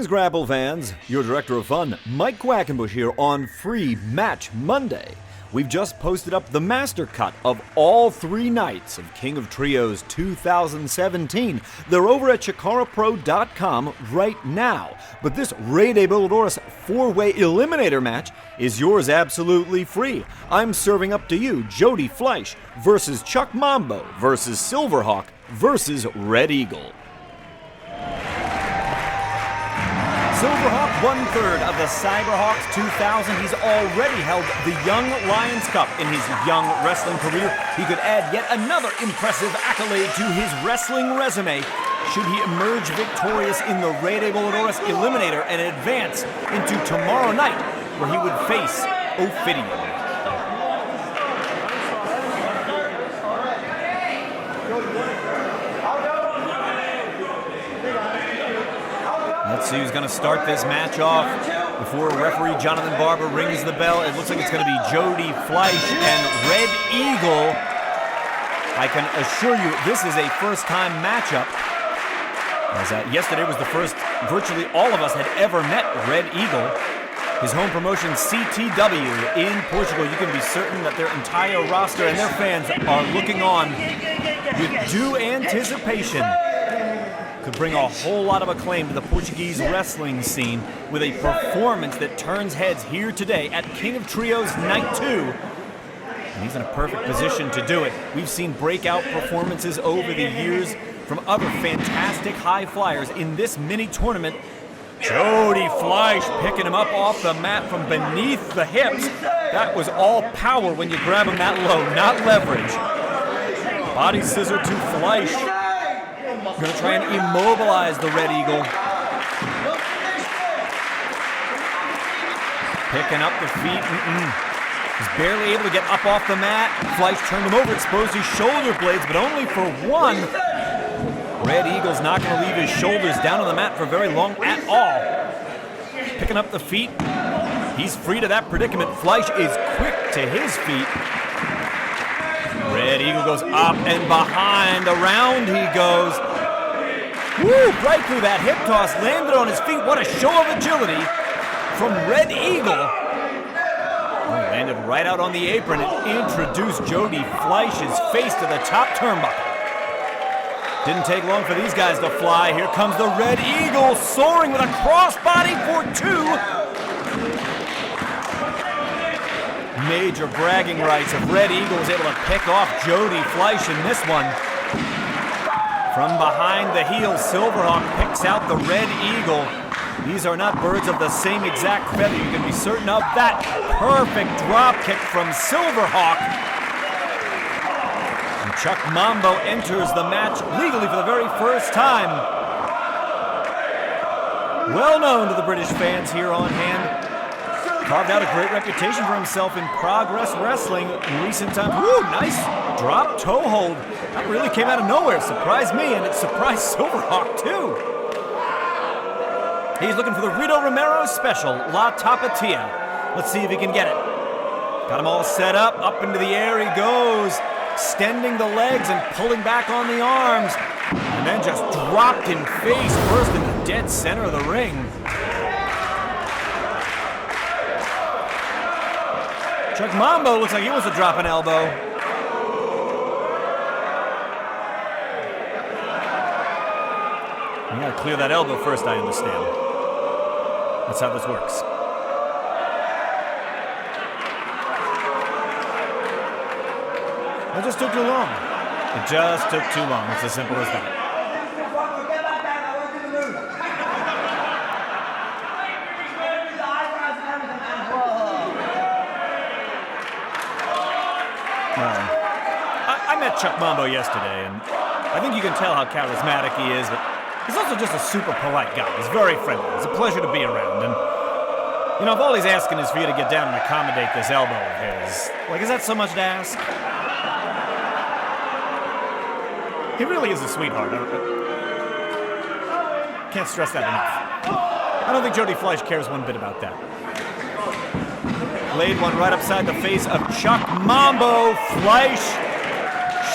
Greetings, Grapple fans. Your director of fun, Mike Quackenbush here on Free Match Monday. We've just posted up the master cut of all 3 nights of King of Trios 2017. They're over at CHIKARApro.com right now. But this Rey de Voladores 4-way eliminator match is yours absolutely free. I'm serving up to you Jody Fleisch versus Chuck Mambo versus Sylverhawk versus Red Eagle. Sylverhawk, 1/3 of the Cyberhawks 2000. He's already held the Young Lions Cup in his young wrestling career. He could add yet another impressive accolade to his wrestling resume should he emerge victorious in the Rey de Voladores Eliminator and advance into tomorrow night, where he would face Ophidian. Let's see who's going to start this match off before referee Jonathan Barber rings the bell. It looks like it's going to be Jody Fleisch and Red Eagle. I can assure you this is a first-time matchup, as yesterday was the first virtually all of us had ever met Red Eagle. His home promotion CTW in Portugal. You can be certain that their entire roster and their fans are looking on with due anticipation. Could bring a whole lot of acclaim to the Portuguese wrestling scene with a performance that turns heads here today at King of Trios Night 2. And he's in a perfect position to do it. We've seen breakout performances over the years from other fantastic high flyers in this mini tournament. Jody Fleisch picking him up off the mat from beneath the hips. That was all power when you grab him that low, not leverage. Body scissor to Fleisch. Going to try and immobilize the Red Eagle. Picking up the feet. He's barely able to get up off the mat. Fleisch turned him over, exposed his shoulder blades, but only for one. Red Eagle's not going to leave his shoulders down on the mat for very long at all. Picking up the feet. He's free to that predicament. Fleisch is quick to his feet. Red Eagle goes up and behind. Around he goes. Woo! Right through that hip toss, landed on his feet. What a show of agility from Red Eagle. Oh, landed right out on the apron and introduced Jody Fleisch's face to the top turnbuckle. Didn't take long for these guys to fly. Here comes the Red Eagle, soaring with a crossbody for 2. Major bragging rights if Red Eagle was able to pick off Jody Fleisch in this one. From behind the heel, Sylverhawk picks out the Red Eagle. These are not birds of the same exact feather. You can be certain of that. Perfect drop kick from Sylverhawk. And Chuck Mambo enters the match legally for the very first time. Well known to the British fans here on hand. Carved out a great reputation for himself in Progress Wrestling in recent times. Woo, nice drop toe hold. That really came out of nowhere. Surprised me, and it surprised Sylverhawk too. He's looking for the Rito Romero special, La Tapatia. Let's see if he can get it. Got him all set up. Up into the air he goes. Extending the legs and pulling back on the arms. And then just dropped in face first in the dead center of the ring. Chuck Mambo looks like he wants to drop an elbow. You gotta clear that elbow first, I understand. That's how this works. It just took too long. It just took too long. It's as simple as that. I met Chuck Mambo yesterday, and I think you can tell how charismatic he is, but he's also just a super polite guy. He's very friendly. It's a pleasure to be around, and you know, if all he's asking is for you to get down and accommodate this elbow of his, like, is that so much to ask? He really is a sweetheart. Can't stress that enough. I don't think Jody Fleisch cares one bit about that. Laid one right upside the face of Chuck Mambo. Fleisch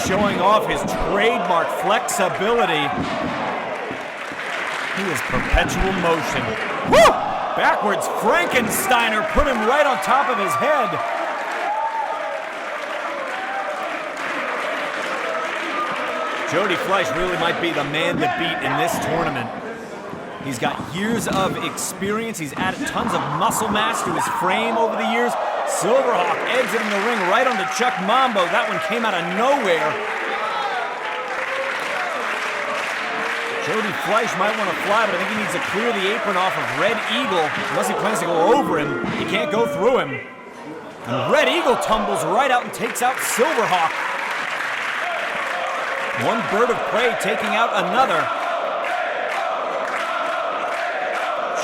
showing off his trademark flexibility. He is perpetual motion. Woo! Backwards Frankensteiner put him right on top of his head. Jody Fleisch really might be the man to beat in this tournament. He's got years of experience. He's added tons of muscle mass to his frame over the years. Sylverhawk exiting the ring right onto Chuck Mambo. That one came out of nowhere. Jody Fleisch might want to fly, but I think he needs to clear the apron off of Red Eagle. Unless he plans to go over him, he can't go through him. And Red Eagle tumbles right out and takes out Sylverhawk. One bird of prey taking out another.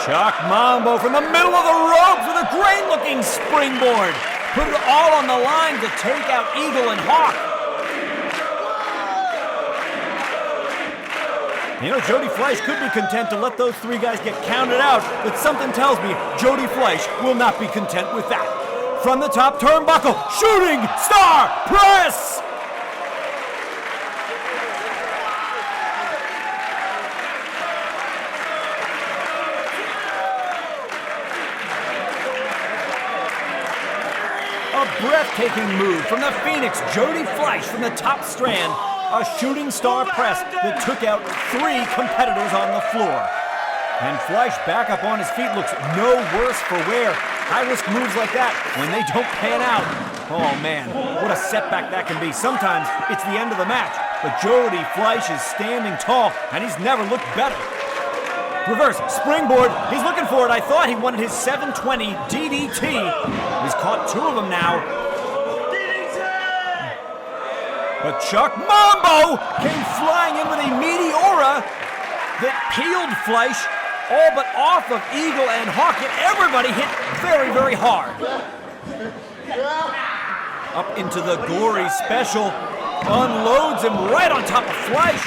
Chuck Mambo from the middle of the ropes with a great-looking springboard. Put it all on the line to take out Eagle and Hawk. You know, Jody Fleisch could be content to let those three guys get counted out, but something tells me Jody Fleisch will not be content with that. From the top turnbuckle, shooting star press! A breathtaking move from the Phoenix, Jody Fleisch from the top strand. A shooting star press that took out three competitors on the floor. And Fleisch back up on his feet looks no worse for wear. High-risk moves like that, when they don't pan out, oh man, what a setback that can be. Sometimes it's the end of the match, but Jody Fleisch is standing tall, and he's never looked better. Reverse springboard, he's looking for it. I thought he wanted his 720 DDT. He's caught two of them now. But Chuck Mambo came flying in with a meteora that peeled Fleisch all but off of Eagle and Hawk, and everybody hit very, very hard. Up into the gory special, unloads him right on top of Fleisch.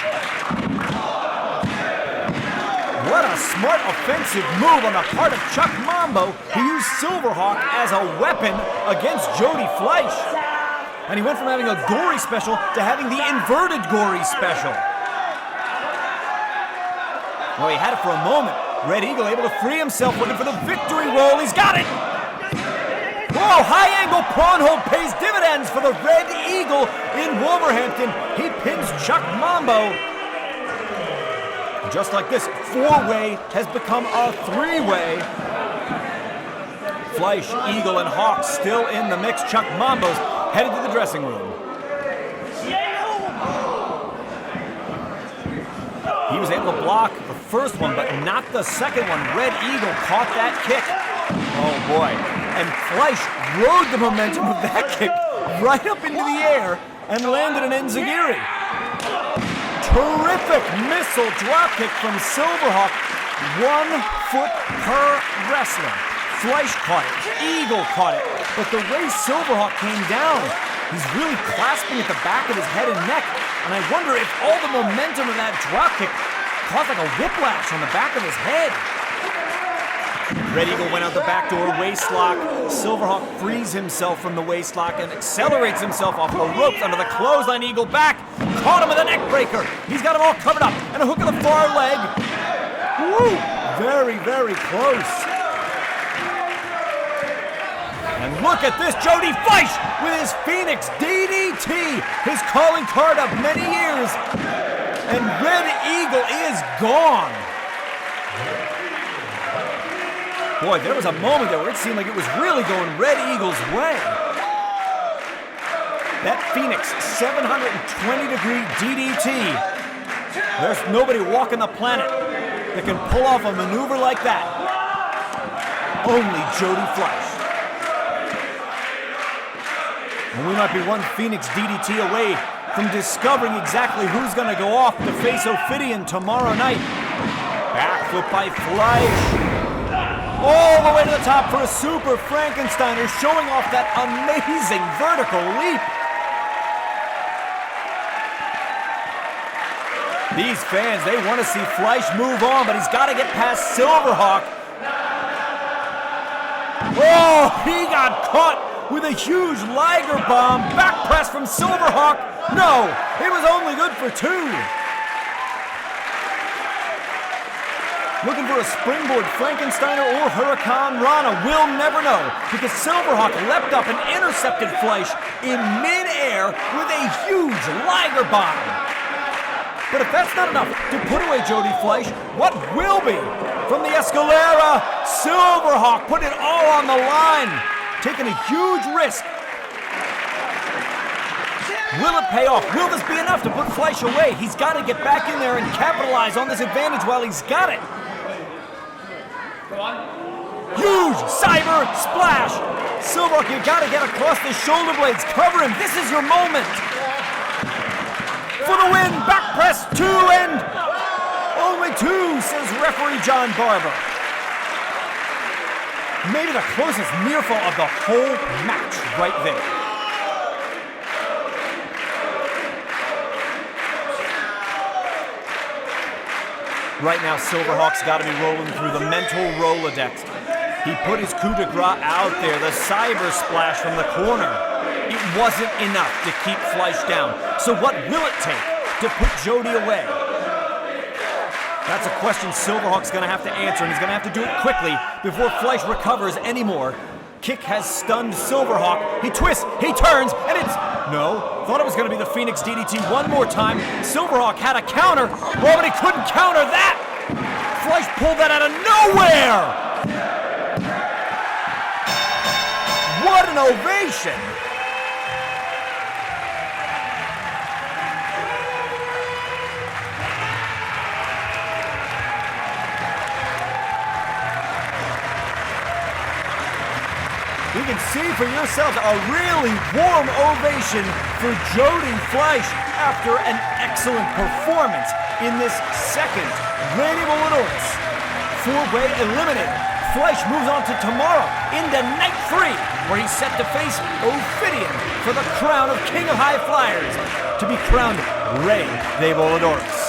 What a smart offensive move on the part of Chuck Mambo, who used Sylverhawk as a weapon against Jody Fleisch. And he went from having a gory special to having the inverted gory special. Well, he had it for a moment. Red Eagle able to free himself, looking for the victory roll. He's got it! Whoa, high angle prawn hold pays dividends for the Red Eagle in Wolverhampton. He pins Chuck Mambo. Just like this, four-way has become a three-way. Fleisch, Eagle, and Hawk still in the mix. Chuck Mambo's headed to the dressing room. He was able to block the first one, but not the second one. Red Eagle caught that kick. Oh boy. And Fleisch rode the momentum of that kick right up into the air and landed an enziguri. Terrific missile dropkick from Sylverhawk. 1 foot per wrestler. Fleisch caught it, Eagle caught it, but the way Sylverhawk came down, he's really clasping at the back of his head and neck, and I wonder if all the momentum of that dropkick caused like a whiplash on the back of his head. Red Eagle went out the back door, waistlock. Sylverhawk frees himself from the waistlock and accelerates himself off the ropes under the clothesline. Eagle back, caught him with a neck breaker. He's got him all covered up, and a hook of the far leg. Woo! Very, very close. And look at this, Jody Fleisch with his Phoenix DDT, his calling card of many years. And Red Eagle is gone. Boy, there was a moment there where it seemed like it was really going Red Eagle's way. That Phoenix 720-degree DDT. There's nobody walking the planet that can pull off a maneuver like that. Only Jody Fleisch. And we might be one Phoenix DDT away from discovering exactly who's going to go off to face Ophidian tomorrow night. Backflip by Fleisch. All the way to the top for a super Frankensteiner, showing off that amazing vertical leap. These fans, they want to see Fleisch move on, but he's got to get past Sylverhawk. Oh, he got caught with a huge Liger bomb. Back press from Sylverhawk. No, it was only good for two. Looking for a springboard Frankensteiner or Hurricane Rana. We'll never know, because Sylverhawk leapt up and intercepted Fleisch in mid-air with a huge Liger bomb. But if that's not enough to put away Jody Fleisch, what will be? From the Escalera, Sylverhawk put it all on the line, taking a huge risk. Will it pay off? Will this be enough to put Fleisch away? He's got to get back in there and capitalize on this advantage while he's got it. Huge cyber splash! Sylverhawk, you gotta get across the shoulder blades. Cover him. This is your moment. For the win, back press 2 and only 2, says referee John Barber. Maybe the closest near fall of the whole match right there. Right now, Sylverhawk's got to be rolling through the mental Rolodex. He put his coup de grace out there, the cyber splash from the corner. It wasn't enough to keep Fleisch down. So what will it take to put Jody away? That's a question Sylverhawk's going to have to answer, and he's going to have to do it quickly before Fleisch recovers anymore. Kick has stunned Sylverhawk. He twists, he turns, and it's... No, thought it was going to be the Phoenix DDT one more time. Sylverhawk had a counter. Oh, but he couldn't counter that. Fleisch pulled that out of nowhere. What an ovation. You can see for yourselves a really warm ovation for Jody Fleisch after an excellent performance in this second Lady Voladores 4-way eliminator. Fleisch moves on to tomorrow into night 3, where he's set to face Ophidian for the crown of King of High Flyers, to be crowned Rey de Voladores.